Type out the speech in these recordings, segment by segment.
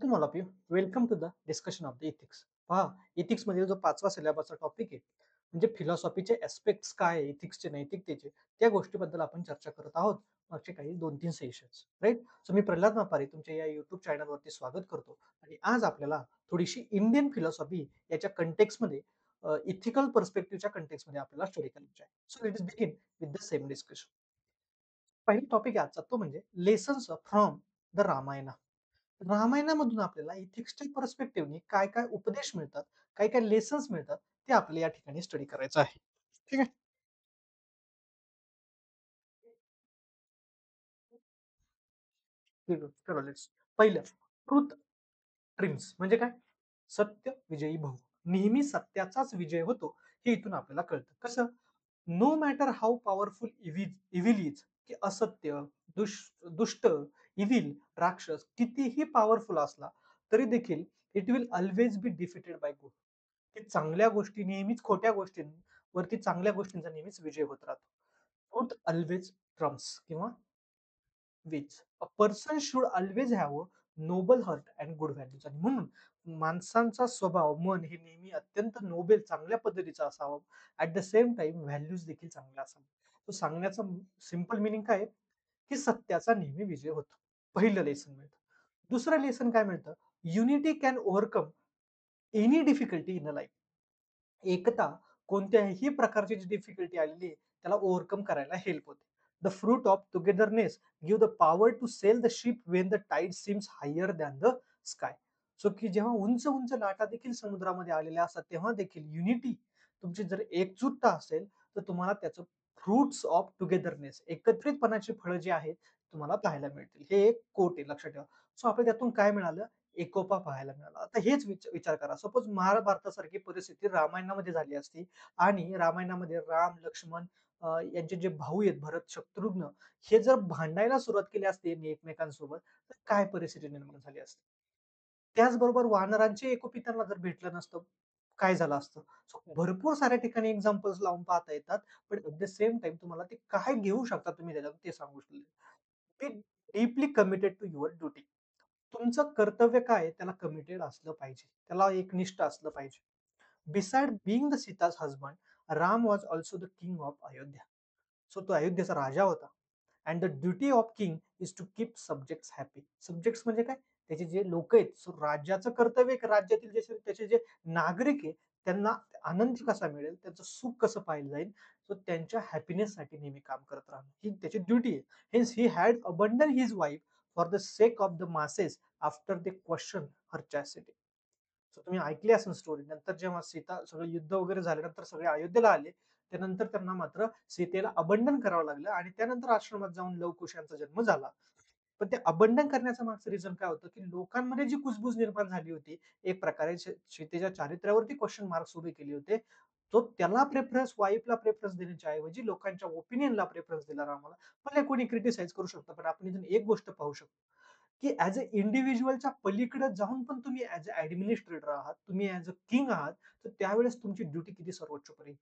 Welcome all of you. Welcome to the discussion of the ethics. पहा, ethics मध्ये जो 5वा सिलेबसचा topic आहे, म्हणजे फिलॉसॉफीचे एस्पेक्ट्स काय आहे, इथिक्सचे नैतिकतेचे, त्या गोष्टीबद्दल आपण चर्चा करत आहोत मागचे काही 2-3 सेशन्स, राइट? सो मी प्रल्हाद मापारी तुमच्या या YouTube चॅनलवरती स्वागत करतो आणि आज आपल्याला थोडीशी इंडियन फिलॉसॉफी याच्या कंटेक्स्टमध्ये इथिकल पर्स्पेक्टिव्हच्या कंटेक्स्टमध्ये आपल्याला स्टडी करायची आहे. So let us begin with the same discussion. पहिला टॉपिक आहे आजचा तो म्हणजे लेसन्स फ्रॉम द रामायणा. रामायणामधून आपल्याला इथिक्सच्या पर्स्पेक्टिव्हने काय-काय उपदेश मिळतात, काय-काय लेसन्स मिळतात, ते आपल्याला या ठिकाणी स्टडी करायचं आहे. ठीक आहे? ठीक आहे. चला लेट्स. पहिलं ट्रुथ ट्रिम्स म्हणजे काय? सत्य विजयी भव. नेहमी सत्याचाच विजय होतो, हे इथून आपल्याला कळतं. कसं? No matter how powerful evil is, की असत्य, दुष्ट, इव्हिल, राक्षस कितीही पॉवरफुल असला, तरी देखील it will always be defeated by good. की चांगल्या गोष्टी नेहमीच खोट्या गोष्टींवरती चांगल्या गोष्टींचा नेहमीच विजय होत राहतो. ट्रुथ अल्वेज ट्रम्प्स किंवा विच. A person should always have a noble heart and good values. आणि म्हणून माणसांचा स्वभाव, मन हे नेहमी अत्यंत नोबेल, चांगल्या पद्धतीचं असावं. At the same time values देखील चांगल्या असाव्या. तो सांगण्याचं सिंपल मिनिंग काय आहे? की सत्याचा नेहमी विजय होतो. पहिलं लेसन मिळतं. दुसरं लेसन काय मिळतं? Unity can overcome any difficulty in a life. एकता कोणत्याही प्रकारची जी डिफिकल्टी आलेली आहे, त्याला ओव्हरकम करायला हेल्प होते. The fruit of togetherness give the power to sail the ship when the tide seems higher than the sky. So की जेव्हा उंच उंच लाटा देखील समुद्रामध्ये आलेल्या असतात, तेव्हा देखील युनिटी, तुमची जर एकजूटता असेल, तर तुम्हाला त्याचं फ्रुट्स ऑफ टुगेदरनेस, एकत्रितपणाची फळं जी आहेत तुम्हाला पाहायला मिळतील. हे एक कोट आहे, लक्षात ठेवा. सो आपल्याला त्यातून काय मिळालं? एकोपा पाहायला मिळाला. आता हेच विचार करा. सपोज महाभारतासारखी परिस्थिती रामायणामध्ये झाली असती आणि रामायणामध्ये राम, लक्ष्मण यांचे जे भाऊ आहेत भरत, शत्रुघ्न, हे जर भांडायला सुरुवात केली असती एकमेकांसोबत, तर काय परिस्थिती निर्माण झाली असती? त्याचबरोबर वानरांचे एकोपी त्यांना जर भेटलं नसतं, काय झालं असतं? सो भरपूर साऱ्या ठिकाणी एक्झाम्पल्स लावून पाहता येतात. पण ॲट द सेम टाईम तुम्हाला ते काय घेऊ शकता तुम्ही त्याच्यातून ते सांगू शकले. Be deeply committed to your duty. तुमचं कर्तव्य काय आहे त्याला कमिटेड असलं पाहिजे. त्याला एकनिष्ठ असलं पाहिजे. Beside being the Sita's husband, Ram was also the king of Ayodhya. So तो अयोध्येचा राजा होता. And the duty of king is to keep subjects happy. Subjects म्हणजे काय? त्याचे जे लोक आहेत. सो राज्याचं कर्तव्य आहे की राज्यातील त्याचे जे नागरिक आहे, त्यांना आनंद कसा मिळेल, त्यांचं सुख कसं पाहिलं जाईल, सो त्यांच्या हॅपीनेससाठी नेहमी काम करत राहणं ही त्याची ड्युटी आहे. Hence he had abandon his wife for the sake of the masses after they question her chastity. So तुम्ही ऐकली असेल स्टोरी. नंतर जेव्हा सीता सगळं युद्ध वगैरे झाल्यानंतर सगळे अयोध्येला आले, त्यानंतर त्यांना मात्र सीतेला अबंडन करावं लागलं आणि त्यानंतर आश्रमात जाऊन लवकुश यांचा जन्म झाला. पण ते अबंडन करण्याचं मागचं रिझन काय होतं, की लोकांमध्ये जी कुजबूज निर्माण झाली होती, एक प्रकारे सीतेच्या चारित्र्यावरती क्वेश्चन मार्क्स उभे केले होते. तो त्याला प्रेफरन्स, वाईफला प्रेफरन्स देण्याच्या ऐवजी लोकांच्या ओपिनियनला प्रेफरन्स दिला रामाला. भले कोणी क्रिटिसाइज करू शकतं, पण आपण इथून एक गोष्ट पाहू शकतो, की ॲज अ इंडिव्हिज्युअलच्या पलीकडे जाऊन पण तुम्ही ॲज अ ॲडमिनिस्ट्रेटर आहात, तुम्ही ॲज अ किंग आहात, तर त्यावेळेस तुमची ड्युटी किती सर्वोच्चपरी.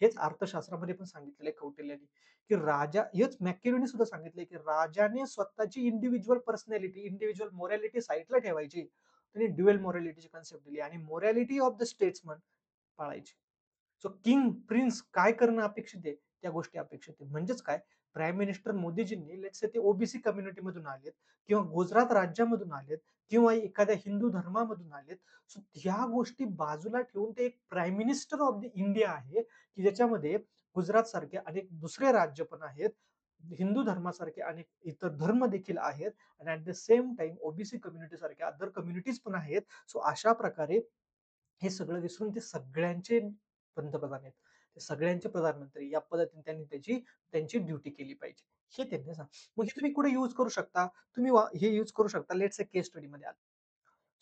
हेच अर्थशास्त्रामध्ये पण सांगितलेलं आहे कौटिल्याने, की राजा, हेच मॅकियावेलीने सुद्धा सांगितलंय, की राजाने स्वतःची इंडिव्हिज्युअल पर्सनॅलिटी, इंडिव्हिज्युअल मोरॅलिटी साइडला ठेवायची. त्यांनी ड्युअल मोरॅलिटीची कन्सेप्ट दिली आणि मोरॅलिटी ऑफ द स्टेट्समन पाळायची. सो किंग, प्रिन्स काय करणं अपेक्षित आहे, त्या गोष्टी अपेक्षित आहे. म्हणजेच काय, प्राईम मिनिस्टर मोदीजींनी लेट्स से ते ओबीसी कम्युनिटीमधून आलेत किंवा गुजरात राज्यामधून आलेत किंवा एखाद्या हिंदू धर्मामधून आलेत. सो ह्या गोष्टी बाजूला ठेवून ते एक prime minister of the India आहे, की ज्याच्यामध्ये गुजरात सारखे अनेक दुसरे राज्य पण आहेत. हिंदू धर्मासारखे अनेक इतर धर्म देखील आहेत आणि at the same time OBC community सारख्या अदर कम्युनिटीज पण आहेत. सो अशा प्रकारे हे सगळं विसरून ते सगळ्यांचे पंतप्रधान आहेत. ते सगळ्यांचे प्रधानमंत्री या पद्धतीने त्यांनी त्यांची ड्युटी केली पाहिजे. हे त्यांनी मग हे तुम्ही कुठे यूज करू शकता? तुम्ही हे यूज करू शकता लेट्स ए केस स्टडीमध्ये आलं.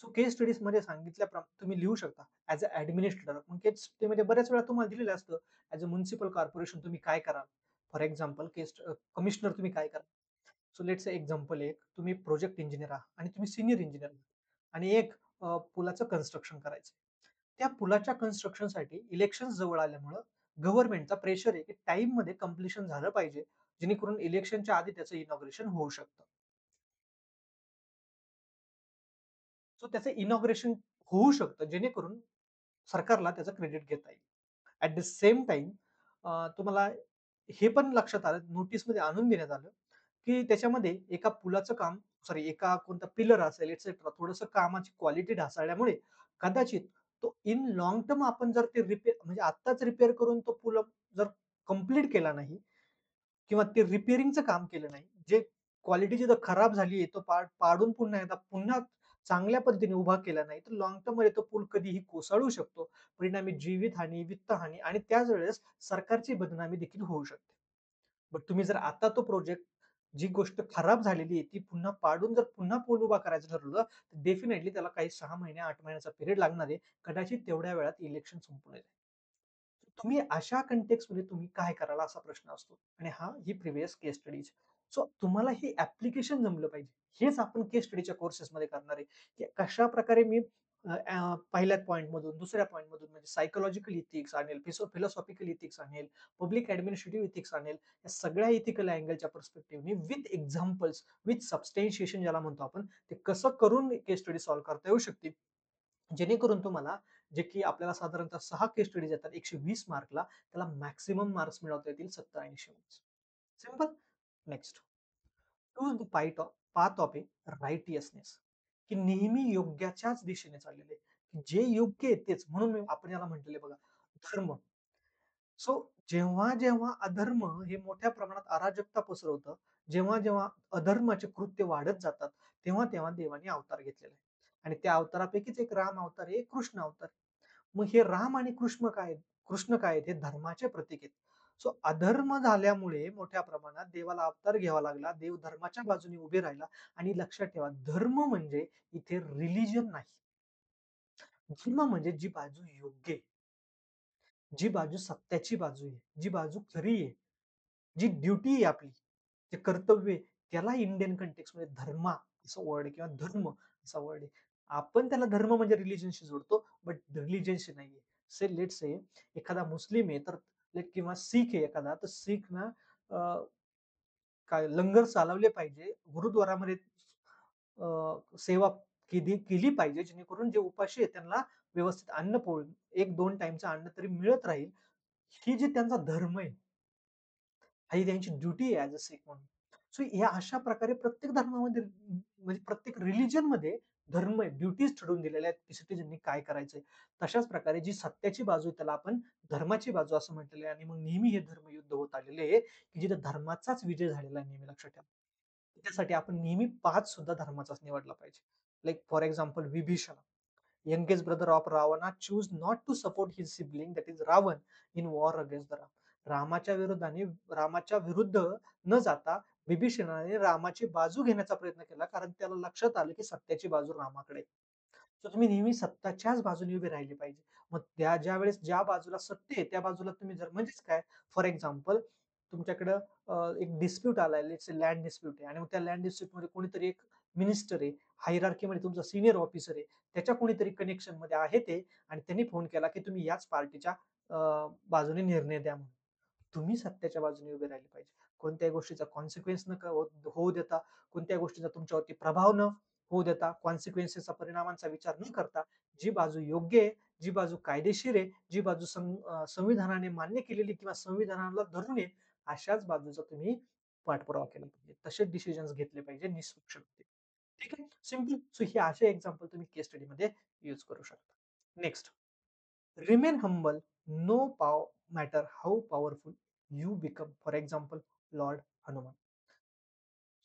सो केस स्टडीजमध्ये सांगितल्याप्रमाणे तुम्ही लिहू शकता ॲज अ ॲडमिनिस्ट्रेटर. मग केस स्टडीमध्ये बऱ्याच वेळा तुम्हाला दिलेलं असतं, ॲज अ म्युनिसिपल कॉर्पोरेशन तुम्ही काय कराल? फॉर एक्झाम्पल कमिशनर तुम्ही काय कराल? सो लेट्स एक्झाम्पल एक, तुम्ही प्रोजेक्ट इंजिनियर आहात आणि तुम्ही सीनियर इंजिनियर आहात आणि एक पुलाचं कन्स्ट्रक्शन करायचं. त्या पुलाच्या कन्स्ट्रक्शनसाठी इलेक्शन जवळ आल्यामुळं गव्हर्नमेंटचा प्रेशर आहे, की टाईममध्ये कंप्लीशन झालं पाहिजे, जेणेकरून इलेक्शनच्या आधी त्याचं इनॉग्रेशन होऊ शकतं. सो त्याचं इनॉग्रेशन होऊ शकतं, जेणेकरून सरकारला त्याचं क्रेडिट घेता येईल. ॲट द सेम टाईम तुम्हाला हे पण लक्षात आलं, नोटीसमध्ये आणून देण्यात आलं, की त्याच्यामध्ये एका पुलाचं काम सॉरी एका कोणता पिलर असेल एटसेट्रा थोडंसं कामाची क्वालिटी ढासळल्यामुळे कदाचित तो इन लाँग टर्म आपण जर ते रिपेअर म्हणजे आत्ताच रिपेअर करून तो पूल जर कंप्लीट केला नाही किंवा ते रिपेअरिंगचं काम केलं नाही, जे क्वालिटी जिथं खराब झाली आहे, तो पाडून पुन्हा एकदा पुन्हा चांगल्या पद्धतीने उभा केला नाही, तर लाँग टर्ममध्ये तो पूल कधीही कोसळू शकतो. परिणामी जीवितहानी, वित्तहानी आणि त्याच वेळेस सरकारची बदनामी देखील होऊ शकते. बट तुम्ही जर आता तो प्रोजेक्ट जी गोष्ट खराब झालेली आहे, ती पुन्हा पाडून जर पुन्हा पूल उभा करायचं ठरवलं, तर डेफिनेटली त्याला काही 6 महिने, 8 महिन्याचा पिरियड लागणार आहे. कदाचित तेवढ्या वेळात इलेक्शन संपून जाईल. तुम्ही अशा कंटेक्स्टमध्ये तुम्ही काय कराल असा प्रश्न असतो आणि ही प्रिव्हियस केस स्टडीज. सो तुम्हाला हे ॲप्लिकेशन जमलं पाहिजे. हेच आपण केस स्टडीच्या कोर्सेसमध्ये करणार आहे, की कशाप्रकारे मी पहिल्या पॉइंटमधून, दुसऱ्या पॉइंटमधून म्हणजे सायकॉलॉजिकल इथिक्स आणेल, फिलॉसॉफिकल इथिक्स आणेल, पब्लिक ॲडमिनिस्ट्रेटिव्ह इथिक्स आणेल. या सगळ्या इथिकल अँगलच्या पर्स्पेक्टिव्हनी विथ एक्झाम्पल्स, विथ सबस्टॅन्शिएशन ज्याला म्हणतो आपण, ते कसं करून केस स्टडी सॉल्व्ह करता येऊ शकतील. जेणेकरून तुम्हाला जे की आपल्याला साधारणतः 6 केस स्टडीज येतात 120 मार्कला, त्याला मॅक्सिमम मार्क्स मिळवता येतील 70-80 marks. Simple. Next. Choose the path of a righteousness. की नेहमी योग्याच्याच दिशेने चाललेले. जे योग्य आहे तेच. म्हणून आपण याला म्हटलेले बघा, धर्म. सो जेव्हा अधर्म हे मोठ्या प्रमाणात अराजकता पसरवतं, जेव्हा अधर्माचे कृत्य वाढत जातात, तेव्हा देवाने अवतार घेतलेला आहे. आणि त्या अवतारापैकीच एक राम अवतार आहे, एक कृष्ण अवतार आहे. मग हे राम आणि कृष्ण काय आहेत? हे धर्माचे प्रतीक आहेत. सो अधर्म झाल्यामुळे मोठ्या प्रमाणात देवाला अवतार घ्यावा लागला. देव धर्माच्या बाजूने उभे राहिला आणि लक्षात ठेवा, धर्म म्हणजे इथे रिलिजन नाही. धर्म म्हणजे जी बाजू योग्य आहे, जी बाजू सत्याची बाजू आहे, जी बाजू खरी आहे, जी ड्युटी आहे आपली, जे कर्तव्य आहे, त्याला इंडियन कंटेक्समध्ये धर्मा असं वर्ड आहे किंवा धर्म असा वर्ड आहे. आपण त्याला धर्म म्हणजे रिलिजनशी जोडतो, बट रिलिजनशी नाहीये. लेट्स से एखादा मुस्लिम आहे तर किंवा शीख आहे एखादा, तर शीख ना काय लंगर चालवले पाहिजे. गुरुद्वारामध्ये सेवा केली पाहिजे, जेणेकरून जे उपाशी आहेत त्यांना व्यवस्थित अन्न 1-2 टाईमचं अन्न तरी मिळत राहील. ही जी त्यांचा धर्म आहे, ही त्यांची ड्युटी आहे ॲज अ सिख म्हणून. सो या अशा प्रकारे प्रत्येक धर्मामध्ये म्हणजे प्रत्येक रिलिजनमध्ये धर्म आहे, ड्युटीज ठरवून दिलेल्या आहेत, की सिटिझननी काय करायचंय. तशाच प्रकारे जी सत्याची बाजू आहे त्याला आपण धर्माची बाजू असं म्हटलेलं आहे आणि मग नेहमी हे धर्मयुद्ध होत आलेले आहे, की जिथे धर्माचाच विजय झालेला आहे नेहमी लक्षात ठेवा. त्यासाठी आपण नेहमी पाथ सुद्धा धर्माचाच निवडला पाहिजे. Like for example Vibhishan, youngest brother of Ravana, choose not to support his sibling, that is Ravan, in war against the Ram. रामाच्या विरुद्ध न जाता विभीषणाने रामाची बाजू घेण्याचा प्रयत्न केला, कारण त्याला लक्षात आलं की सत्याची बाजू रामाकडे आहे. तर तुम्ही नेहमी सत्याच्याच बाजूने उभे राहिले पाहिजे. मग ज्या वेळेस ज्या बाजूला सत्य आहे त्या बाजूला तुम्ही जर म्हणजेच काय, फॉर एक्झाम्पल तुमच्याकडं एक डिस्प्यूट आलाय, लेट्स से लँड डिस्प्यूट आहे आणि मग त्या लँड डिस्प्यूटमध्ये कोणीतरी एक मिनिस्टर आहे, हायरार्कीमध्ये तुमचा सीनियर ऑफिसर आहे, त्याच्या कोणीतरी कनेक्शनमध्ये आहे ते आणि त्यांनी फोन केला की तुम्ही याच पार्टीच्या बाजूने निर्णय द्या म्हणून. तुम्ही सत्याच्या बाजूने उभे राहिले पाहिजे. कोणत्याही गोष्टीचा कॉन्सिक्वेन्स न होऊ देता, कोणत्याही गोष्टीचा तुमच्यावरती प्रभाव न होऊ देता, कॉन्सिक्वेन्सेसचा परिणामांचा विचार न करता, जी बाजू योग्य आहे, जी बाजू कायदेशीर आहे, जी बाजू संविधानाने मान्य केलेली किंवा संविधानाला धरून आहे, अशाच बाजूचा तुम्ही पाठपुरावा केला पाहिजे. तसेच डिसिजन्स घेतले पाहिजे निष्पक्षपणे. ठीक आहे? सिंपल. सो हे असे एक्झाम्पल तुम्ही केस स्टडीमध्ये यूज करू शकता. Next. Remain humble, no matter how powerful you become. For example Lord Hanuman.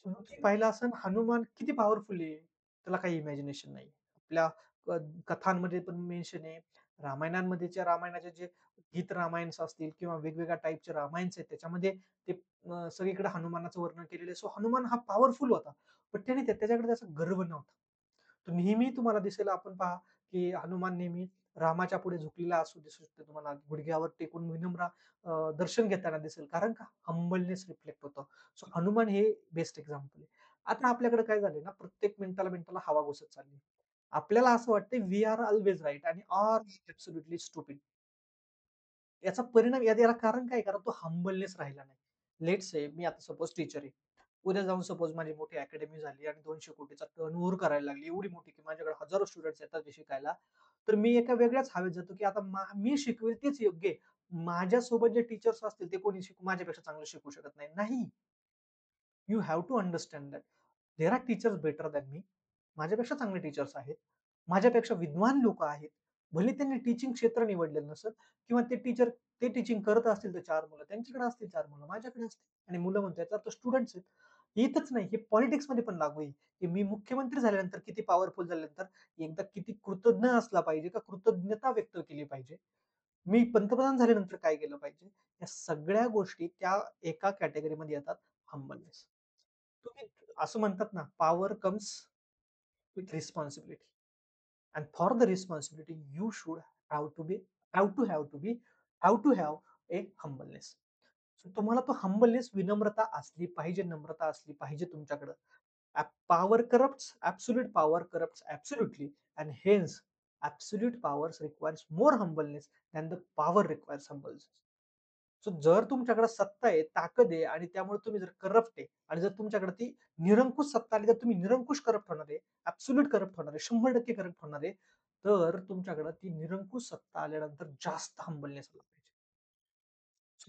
तुम्ही पाहिलं असेल हनुमान किती पॉवरफुल आहे. त्याला काही इमॅजिनेशन नाही. आपल्या क कथांमध्ये पण मेन्शन आहे. रामायणांमध्येच्या रामायणाचे जे गीत रामायण असतील किंवा वेगवेगळ्या टाइपचे रामायण्स आहेत त्याच्यामध्ये ते सगळीकडे हनुमानाचं वर्णन केलेलं आहे. सो हनुमान हा पॉवरफुल होता. पण त्याच्याकडे त्याचा गर्व नव्हता. तो नेहमी तुम्हाला दिसेल आपण पहा, की हनुमान नेहमी रामाच्या पुढे झुकलेला दिसू शकतो तुम्हाला. गुडघ्यावर टेकून विनम्र दर्शन घेताना दिसेल. कारण का? हंबलनेस रिफ्लेक्ट होतं. सो हनुमान हे बेस्ट एक्झाम्पल आहे. आता आपल्याकडे काय झालंय ना, प्रत्येक मिनिटाला हवा घुसत चालली. आपल्याला असं वाटतंय वी आर ऑल्वेज राइट आणि आर ॲब्सोल्युटली स्टुपिड. याचा परिणाम याला कारण काय? कारण तो हंबलनेस राहिला नाही. लेट्स से मी आता सपोज टीचर आहे. उद्या जाऊन सपोज माझी मोठी अकॅडमी झाली आणि 200 कोटीचा टर्नओव्हर करायला लागली, एवढी मोठी की माझ्याकडे हजारो स्टुडंट्स येतात ते शिकायला. तर मी एका वेगळ्याच हवेत जातो, की आता मी शिकवेल तेच योग्य आहे. माझ्यासोबत जे टीचर्स असतील ते कोणी माझ्यापेक्षा चांगलं शिकवू शकत नाही. नाही. You have to understand that. There are teachers better than me. माझ्यापेक्षा चांगले टीचर्स आहेत. माझ्यापेक्षा विद्वान लोकं आहेत. भले त्यांनी टीचिंग क्षेत्र निवडलेलं नसेल किंवा ते टीचिंग करत असतील तर 4 मुलं त्यांच्याकडे असतील 4 मुलं, माझ्याकडे असतील आणि मुलं म्हणतो याचा अर्थ स्टुडंट्स आहेत. इथंच नाही, हे पॉलिटिक्समध्ये पण लागू आहे, की मी मुख्यमंत्री झाल्यानंतर किती पॉवरफुल झाल्यानंतर एकदा किती कृतज्ञ असला पाहिजे का कृतज्ञता व्यक्त केली पाहिजे. मी पंतप्रधान झाल्यानंतर काय केलं पाहिजे. या सगळ्या गोष्टी त्या एका कॅटेगरीमध्ये येतात, हंबलनेस. तुम्ही असं म्हणतात ना, power comes with responsibility. And for the responsibility, you should have to be, have to have a humbleness. So तुम्हाला तो हंबलनेस, विनम्रता असली पाहिजे, नम्रता असली पाहिजे तुमच्याकडं. Power corrupts, absolute power corrupts absolutely and hence absolute powers requires more humbleness than the power requires humbleness. So जर तुमच्याकडे सत्ता आहे, ताकद आहे आणि त्यामुळे तुम्ही जर करप्ट आहे आणि जर तुमच्याकडे ती निरंकुश सत्ता आली तर तुम्ही निरंकुश करप्ट होणार आहे, ॲब्सोल्यूट करप्ट होणार आहे, 100% करप्ट होणार आहे. तर तुमच्याकडे ती निरंकुश सत्ता आल्यानंतर जास्त हंबलनेस आला पाहिजे.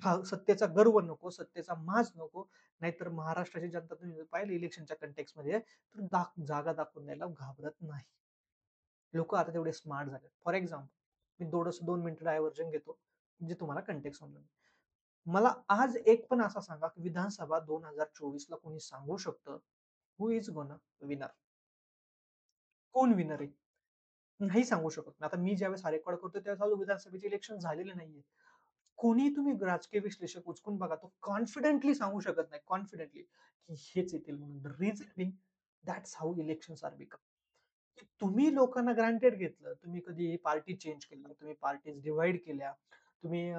हा सत्तेचा गर्व नको, सत्तेचा माज नको. नाहीतर महाराष्ट्राची जनता तुम्ही पाहिलं इलेक्शनच्या कंटेक्स्टमध्ये तर जागा दाखवून द्यायला घाबरत नाही. लोकं आता तेवढे स्मार्ट झाले. फॉर एक्झाम्पल, मी थोडंसं 2 मिनिटं डायव्हर्जन घेतो, म्हणजे तुम्हाला कंटेक्स्ट समजेल. मला आज एक पण असा सांगा, की विधानसभा 2024 ला कोणी सांगू शकतं, हू इज गोना विनर? कोण विनर आहे? नाही सांगू शकत. आता मी ज्यावेळेस हा रेकॉर्ड करतोय त्यावेळेस अजून विधानसभेचे इलेक्शन झालेले नाहीये. कोणी तुम्ही राजकीय विश्लेषक उचकून बघा, तो कॉन्फिडेंटली सांगू शकत नाही, कॉन्फिडेंटली, की हेच येतील म्हणून. The reason being that's how elections are become. की तुम्ही लोकांना ग्रांटेड घेतलं. तुम्ही कधी पार्टी चेंज केल्या, तुम्ही पार्टीज डिव्हाईड केल्या, तुम्ही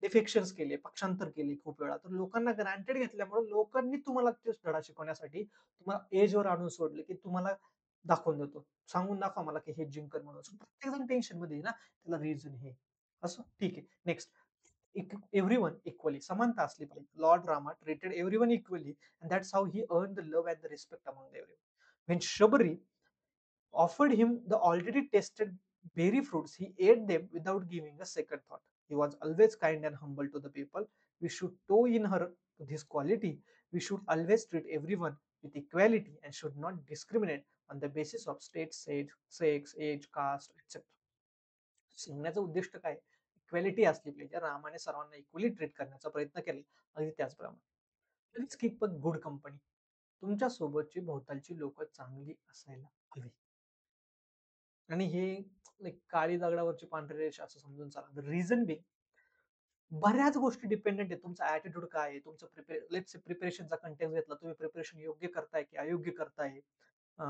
डिफेक्शन्स केले, पक्षांतर केले खूप वेळा. तर लोकांना ग्रांटेड घेतल्यामुळे लोकांनी तुम्हाला तेच धडा शिकवण्यासाठी तुम्हाला एजवर आणून सोडले, की तुम्हाला दाखवून देतो. सांगून दाखवा मला, की हे जिंकल म्हणून. प्रत्येकजण टेन्शनमध्ये आहे ना, त्याला रिझन हे. असं ठीक आहे. नेक्स्ट. एव्हरीवन इक्वली, समानता असली पाहिजे. Lord Rama treated everyone equally and that's how he earned the love and the respect among everyone. When Shabari offered him the already tested berry fruits, he ate them without giving a second thought. He was always kind and humble to the people. We should toe in her to this quality. We should always treat everyone with equality and should not discriminate on the basis of state, sex, age, caste, etc. सांगण्याचं उद्दिष्ट काय? Equality असली पाहिजे. रामाने सर्वांना equally treat करण्याचा प्रयत्न केला. अगदी त्याचप्रमाणे. Please keep a good company. तुमच्या सोबतची भोवतालची लोक चांगली असायला हवी. आणि हे लाइक काळी दगडावरची पांढरी रेषा असं समजून चाला. द रिझन बिंग बऱ्याच गोष्टी डिपेंडंट आहे. तुमचा ॲटिट्यूड काय आहे? तुमचं लेट्स से प्रिपरेशनचा कंटेंट घेतला. तुम्ही प्रिपरेशन योग्य करताय की अयोग्य करताय? अ,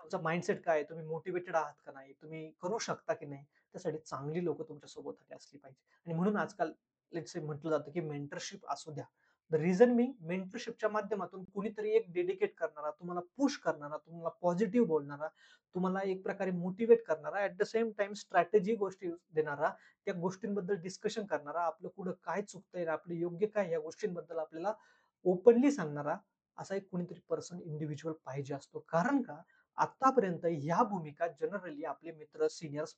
तुमचा माइंडसेट काय आहे? तुम्ही मोटिव्हेटेड आहात का नाही? तुम्ही करू शकता की नाही? त्यासाठी चांगली लोकं तुमच्या सोबत हवी असली पाहिजे. आणि म्हणून आजकाल लेट्स से म्हटलं जातं की मेंटरशिप असू द्या. द रिझन बिंग मेंटरशिपच्या माध्यमातून कुणीतरी एक डेडिकेट करणारा, तुम्हाला पुश करणारा, तुम्हाला पॉझिटिव्ह बोलणारा, तुम्हाला एक प्रकारे मोटिव्हेट करणारा, at the same time strategy गोष्टी देणारा, त्या गोष्टींबद्दल डिस्कशन करणारा, आपलं पुढं काय चुकतंय, आपलं योग्य काय या गोष्टींबद्दल आपल्याला ओपनली सांगणारा, असा एक कुणीतरी पर्सन इंडिव्हिज्युअल पाहिजे असतो. कारण का आतापर्यंत ह्या भूमिका जनरली आपले मित्र, सीनियर्स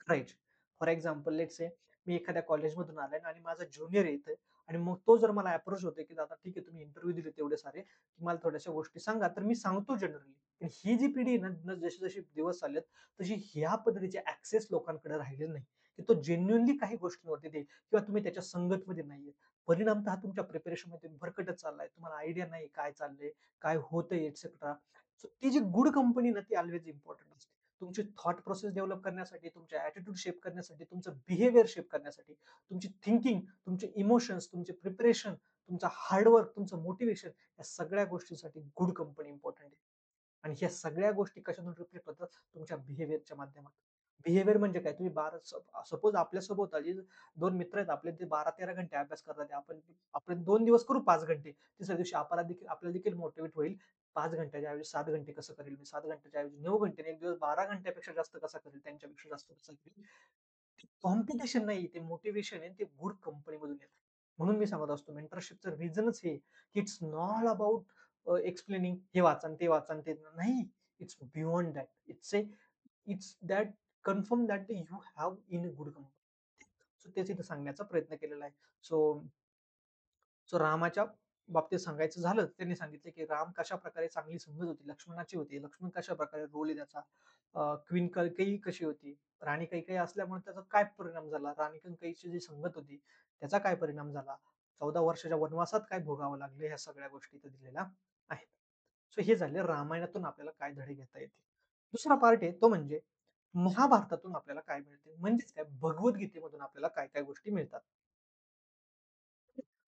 करायचे. फॉर एक्झाम्पल लेट्स से मी एखाद्या कॉलेजमधून आलाय आणि माझा ज्युनियर आहे इथे आणि मग तो जर मला अप्रोच होतोय, की "दादा ठीक आहे, तुम्ही इंटरव्ह्यू दिले तेवढे सारे, की मला थोड्याशा गोष्टी सांगा." तर मी सांगतो जनरली. पण ही जी पिढी आहे ना, जशी-जशी दिवस चाललेत, तशी ह्या पद्धतीचे ॲक्सेस लोकांकडे राहिलेले नाही, की तो जेन्युइनली काही गोष्टींवरती देईल किंवा तुम्ही त्याच्या संगतमध्ये नाहीये. परिणामतः तुमच्या प्रिपरेशनमध्ये भरकटत चाललाय. तुम्हाला आयडिया नाही काय चाललंय, काय होतंय एटसेट्रा. सो ती जी गुड कंपनी ना, ती अल्वेज इम्पोर्टंट असते. तुमची थॉट प्रोसेस डेव्हलप करण्यासाठी, तुमचे ॲटिट्यूड शेप करण्यासाठी, तुमचं बिहेवियर शेप करण्यासाठी, तुमची थिंकिंग, तुमचे इमोशन्स, तुमचे प्रिपरेशन, तुमचा हार्डवर्क, तुमचं मोटिव्हेशन या सगळ्या गोष्टींसाठी गुड कंपनी इम्पॉर्टंट आहे. आणि ह्या सगळ्या गोष्टी कशातून रिफ्लेक्ट होतात? तुमच्या बिहेवियरच्या माध्यमातून. बिहेवियर म्हणजे काय? तुम्ही 12 सपोज आपल्या सभोवताली 2 मित्र आहेत आपले, ते 12-13 घंटे अभ्यास करतात. आपण 2 दिवस करू 5 घंटे. तिसऱ्या दिवशी आपल्याला देखील मोटिव्हेट होईल. 5 घंट्याच्या ऐवजी 7 घंटे कसं करेल मी? 7 घंट्याच्या ऐवजी 9 घंटे आणि एक दिवस 12 घंट्यापेक्षा जास्त कसा करेल? त्यांच्यापेक्षा जास्त कसा करेल? कॉम्पिटिशन नाही, ते मोटिव्हेशन आहे, ते गुड कंपनीमधून येतं. म्हणून मी सांगत असतो मेंटरशिपचं रिझनच हे, की इट्स नॉट अबाउट एक्सप्लेनिंग हे वाचा आणि ते वाचा आणि ते नाही. It's beyond that. It's that confirm that you have in a good company. So तेच इथं सांगण्याचा प्रयत्न केलेला आहे. सो सो रामाच्या बाबतीत सांगायचं झालं, त्यांनी सांगितले, की राम कशाप्रकारे चांगली संगत होती, लक्ष्मणाची होती. लक्ष्मण कशाप्रकारे रोल आहे त्याचा. क्वीन कैकेयी कशी होती. राणी कैकेयी असल्यामुळे त्याचा काय परिणाम झाला. राणी कैकेयीची जी संगत होती, त्याचा काय परिणाम झाला. 14 वर्षाच्या वनवासात काय भोगावं लागलं, ह्या सगळ्या गोष्टी इथं दिलेल्या आहेत. सो हे झाले रामायणातून आपल्याला काय धडे घेता येतील. दुसरा पार्ट आहे तो म्हणजे महाभारतातून आपल्याला काय मिळते. म्हणजेच काय भगवद्गीतेमधून आपल्याला काय-काय गोष्टी मिळतात.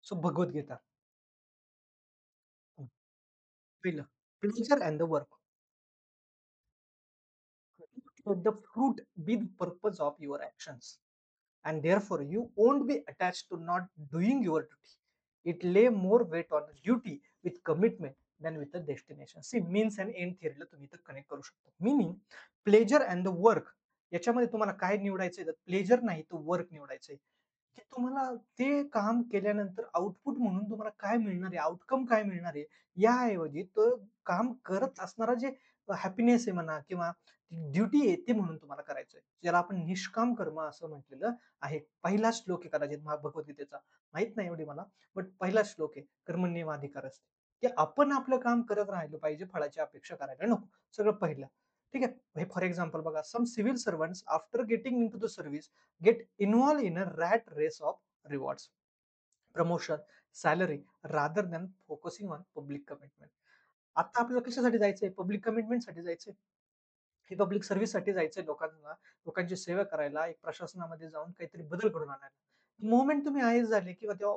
सो भगवद्गीता. पहिलं pleasure and the work. Let the fruit be the purpose of your actions, and therefore you won't be attached to not doing your duty. It lay more weight on duty with commitment than with the destination. See, means and end theoryला तुम्ही इथं connect करू शकता. Meaning, pleasure and the work याच्यामध्ये तुम्हाला काय निवडायचंय तर pleasure नाही तर वर्क निवडायचंय. की तुम्हाला ते काम केल्यानंतर आउटपुट म्हणून तुम्हाला काय मिळणार आहे, आउटकम काय मिळणार आहे, याऐवजी तो काम करत असणारा जे हॅपीनेस आहे म्हणा किंवा ड्युटी आहे ते म्हणून तुम्हाला करायचंय. ज्याला आपण निष्काम कर्म असं म्हटलेलं आहे. पहिला श्लोक आहे कदाचित भगवद्गीतेचा. माहीत नाही एवढी मला, बट पहिला श्लोक आहे, कर्मण्येवाधिकारस्ते. की आपण आपलं काम करत राहिलं पाहिजे, फळाची अपेक्षा करायला नको. सगळं पहिलं. ठीक आहे. हे फॉर एक्झाम्पल बघा, some civil servants after getting into the service get involve in a rat race of rewards, promotion, salary rather than focusing on public commitment. आता आपल्याला कशासाठी जायचंय? पब्लिक कमिटमेंटसाठी जायचंय. हे पब्लिक सर्व्हिससाठी जायचंय लोकांना, लोकांची सेवा करायला, एक प्रशासनामध्ये जाऊन काहीतरी बदल घडवून आणायला. मोमेंट तुम्ही आयएएस झाले किंवा त्या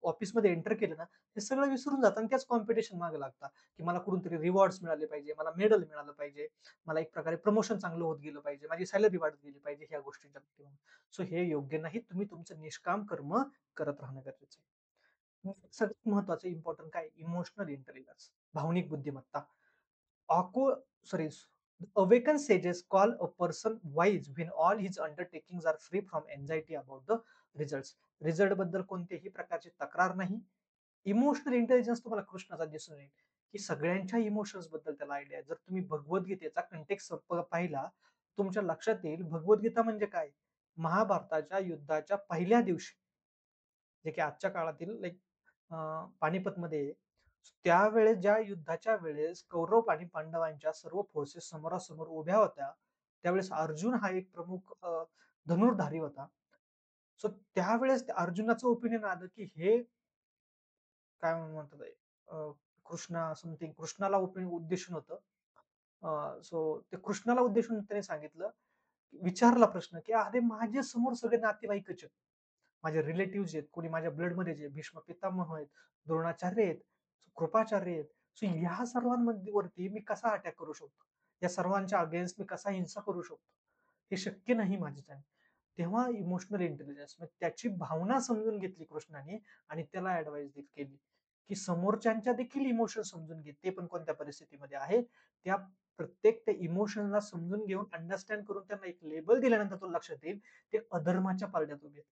ऑफिसमध्ये एंटर केलं ना, हे सगळं विसरून जाता आणि त्याच कॉम्पिटिशन मागे लागता, की मला कुठून तरी रिवॉर्ड्स मिळाले पाहिजे, मला मेडल मिळालं पाहिजे, मला एक प्रकारे प्रमोशन चांगलं होत गेलं पाहिजे, माझी सॅलरी वाढत गेली पाहिजे, ह्या गोष्टींच्या पाठीमागे. सो हे योग्य नाही. तुम्ही तुमचं निष्काम कर्म करत राहणं गरजेचं आहे. सगळ्यात महत्वाचं इम्पोर्टंट काय? इमोशनल इंटेलिजन्स, भावनिक बुद्धिमत्ता. Awkward, sorry, awakened sages call a person wise when all his undertakings are free from anxiety about the results. Result बद्दल कोणत्याही प्रकारची तक्रार नाही. इमोशनल इंटेलिजन्स तुम्हाला कृष्णाचा दिसून येईल, की सगळ्यांच्या इमोशन्स बद्दल त्याला आयडिया आहे. जर तुम्ही भगवद्गीतेचा कंटेक्स्ट पाहिला, तुमच्या लक्षात येईल भगवद्गीता म्हणजे काय? महाभारताच्या युद्धाच्या पहिल्या दिवशी, जे की आजच्या काळातील लाइक पानिपतमध्ये आहे. त्यावेळेस ज्या युद्धाच्या वेळेस कौरव आणि पांडवांच्या सर्व फोर्सेस समोरासमोर उभ्या होत्या. त्यावेळेस अर्जुन हा एक प्रमुख धनुर्धारी होता. सो त्यावेळेस अर्जुनाचं ओपिनियन आलं, की हे काय म्हणतात कृष्णा समथिंग कृष्णाला उद्देशून होतं. सो ते कृष्णाला उद्देशून त्याने सांगितलं, विचारला प्रश्न, की "अरे माझे समोर सगळे नातेवाईकच आहेत. माझे रिलेटिव्हज आहेत, कोणी माझ्या ब्लडमध्ये जे भीष्म पितामह आहेत, द्रोणाचार्य आहेत, कृपाचार्य आहेत. सो ह्या सर्वांमध्ये वरती मी कसा अटॅक करू शकतो? या सर्वांच्या अगेन्स्ट मी कसा हिंसा करू शकतो? हे शक्य नाही माझ्याच्याने. तेव्हा इमोशनल इंटेलिजन्स मग त्याची भावना समजून घेतली कृष्णाने आणि त्याला ॲडवाइस केली, की समोरच्यांच्या देखील इमोशन समजून घे. ते पण कोणत्या परिस्थितीमध्ये आहेत. त्या प्रत्येक त्या इमोशनला समजून घेऊन अंडरस्टँड करून त्यांना एक लेबल दिल्यानंतर तुला लक्षात येईल, ते अधर्माच्या पारड्यात उभे आहेत.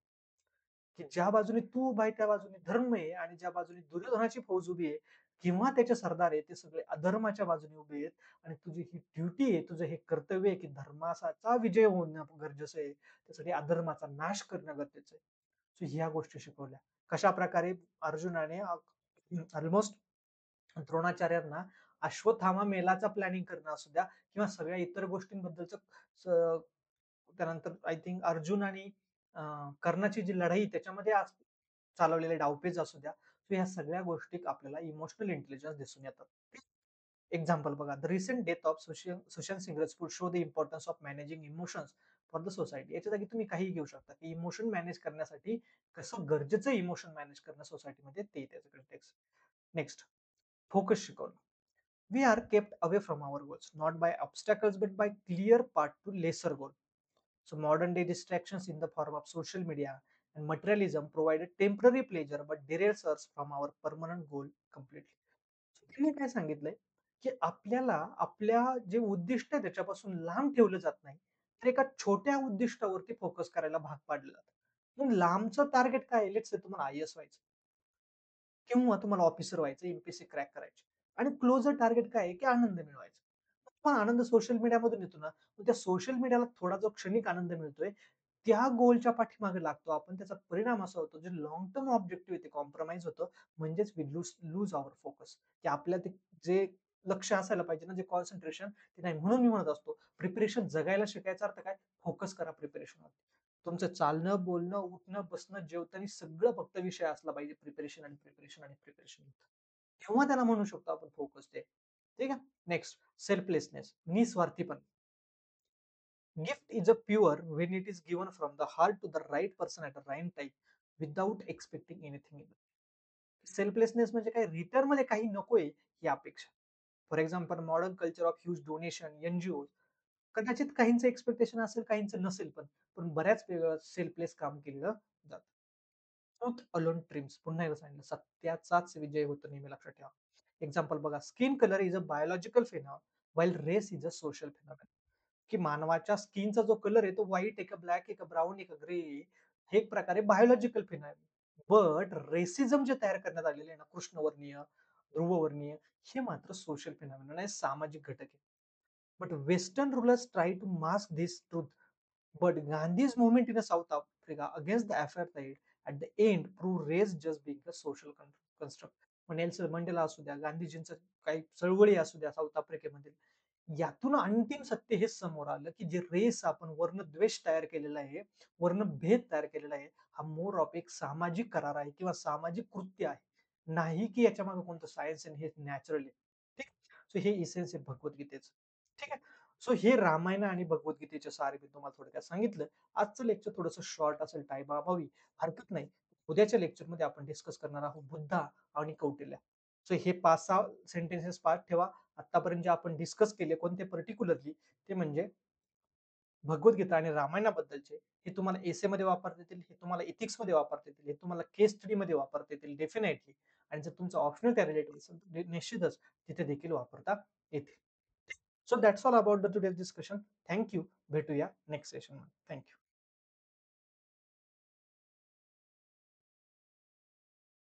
की ज्या बाजूने तू उभा आहे त्या बाजूने धर्म आहे आणि ज्या बाजूने दुर्योधनाची फौज उभी आहे किंवा त्याचे सरदार आहे ते सगळे अधर्माच्या बाजूने उभे आहेत आणि तुझी ही ड्युटी आहे, तुझं हे कर्तव्य आहे की धर्माचा विजय होणं गरजेचं आहे. त्यासाठी अधर्माचा नाश करणं गरजेचं आहे. सो ह्या गोष्टी शिकवल्या. कशाप्रकारे अर्जुनाने ऑलमोस्ट द्रोणाचार्यांना अश्वत्थामा मेलाचा प्लॅनिंग करणं असू द्या किंवा सगळ्या इतर गोष्टींबद्दलचं त्यानंतर आय थिंक अर्जुन आणि कर्णाची जी लढाई त्याच्यामध्ये चालवलेले डावपेच असू द्या. सो ह्या सगळ्या गोष्टी आपल्याला इमोशनल इंटेलिजन्स दिसून येतात. एक्झाम्पल बघा, the recent death of Sushant Singh Rajput show the importance of managing emotions for the society. याच्या जागी तुम्ही काहीही घेऊ शकता, की इमोशन मॅनेज करण्यासाठी कसं गरजेचं इमोशन मॅनेज करणं सोसायटीमध्ये ते त्याचं कंटेक्स्ट. नेक्स्ट, फोकस शिकवणं. We are kept away from our goals, not by obstacles, but by clear path to lesser goal. So modern day distractions in the form of social media and materialism provide a temporary pleasure, but derails us from our permanent goal completely. So त्यांनी काय सांगितलंय, की आपल्याला आपल्या जे उद्दिष्ट आहे त्याच्यापासून लांब ठेवलं जात नाही, तर एका छोट्या उद्दिष्टावरती फोकस करायला भाग पाडलं जातं. मग लांबचं टार्गेट काय आहे? लेट्स से तुम्हाला आय-ए-एस व्हायचं. किंवा तुम्हाला ऑफिसर व्हायचं, एम-पी-एस-सी क्रॅक करायची आणि क्लोजर टार्गेट काय आहे, की आनंद मिळवायचा. पण आनंद सोशल मीडियामधून येतो ना, मग त्या सोशल मीडियाला थोडा जो क्षणिक आनंद मिळतोय, त्या गोलच्या पाठीमागे लागतो आपण. त्याचा परिणाम असा होतो, जे लाँग टर्म ऑब्जेक्टिव्ह आहे ते कॉम्प्रोमाईज होतं. म्हणजेच we lose lose our focus, की आपल्या ते जे लक्ष असायला पाहिजे ना, जे कॉन्सन्ट्रेशन ते नाही. म्हणून मी म्हणत असतो, प्रिपरेशन जगायला शिकायचा अर्थ काय? फोकस करा प्रिपरेशनवर. तुमचं चालणं, बोलणं, उठणं, बसणं, जेवताना सगळं फक्त विषय असला पाहिजे प्रिपरेशन आणि प्रिपरेशन आणि प्रिपरेशन. तेव्हा त्याला म्हणू शकतो आपण फोकस ते. ठीक आहे. नेक्स्ट सेल्फलेसनेस, निस्वार्थीपणा. Gift is a pure when it is given from the heart to the right person at the right time without expecting anything in return. Selflessness म्हणजे काय? रिटर्न मध्ये काही नकोय ही अपेक्षा. For example modern culture of huge donation, NGO, कदाचित काहींचं expectation असेल, काहींचं नसेल पण बऱ्याच वेळा सेल्फलेस काम केलं जातं. Truth alone TRIMS. पुन्हा एकदा सांगितलं, सत्याचाच विजय होतो, नेहमी लक्षात ठेवा. एक्झाम्पल बघा, skin colour is a biological phenomenon while race is a social phenomenon. की मानवाच्या स्किनचा जो कलर आहे तो व्हाईट आहे का ब्लॅक आहे का ब्राऊन आहे का ग्रे, हे एक प्रकारे बायोलॉजिकल फिनॉमिनन. बट रेसिझम जे तयार करण्यात आलेले आहे ना, कृष्णवर्णीय, ध्रुववर्णीय, हे मात्र सोशल फिनॉमिनन आहे, सामाजिक घटक आहे. But western rulers try to mask this truth. But Gandhi's movement in South Africa against the apartheid at the end proved race just being a social construct. मग नेल्सन मंडेला असू द्या, गांधीजींचं काही चळवळी असू द्या साऊथ आफ्रिकेमध्ये, यातून अंतिम सत्य हेच समोर आलं, की जे रेस आपण वर्णद्वेष तयार केलेला आहे, वर्णभेद तयार केलेला आहे, हा मोर ऑफ एक सामाजिक करार आहे किंवा सामाजिक कृत्य आहे. नाही की याच्या मागे कोणतं सायन्स आणि हे नॅचरल आहे. ठीक. सो हे इसेन्स आहे भगवद्गीतेचं. ठीक आहे. सो हे रामायण आणि भगवद्गीतेचे सार मी तुम्हाला थोडक्यात सांगितलं. आजचं लेक्चर थोडंसं शॉर्ट असेल, टाईम अभावी, हरकत नाही. उद्याच्या लेक्चरमध्ये आपण डिस्कस करणार आहोत बुद्धा आणि कौटिल्य. सो हे 5-6 सेंटेन्सेस पाठ ठेवा. आतापर्यंत जे आपण डिस्कस केले कोणते पर्टिक्युलरली, ते म्हणजे भगवद्गीता आणि रामायणाबद्दलचे, हे तुम्हाला एसेमध्ये वापरता येतील, हे तुम्हाला एथिक्समध्ये वापरता येतील, हे तुम्हाला केस स्टडीमध्ये वापरता येतील डेफिनेटली. आणि जर तुमचं ऑप्शनल कॅन्डिडेट असेल तर निश्चितच तिथे देखील वापरता येतील. So that's all about the today's discussion. Thank you. भेटूया नेक्स्ट सेशनमध्ये. Thank you.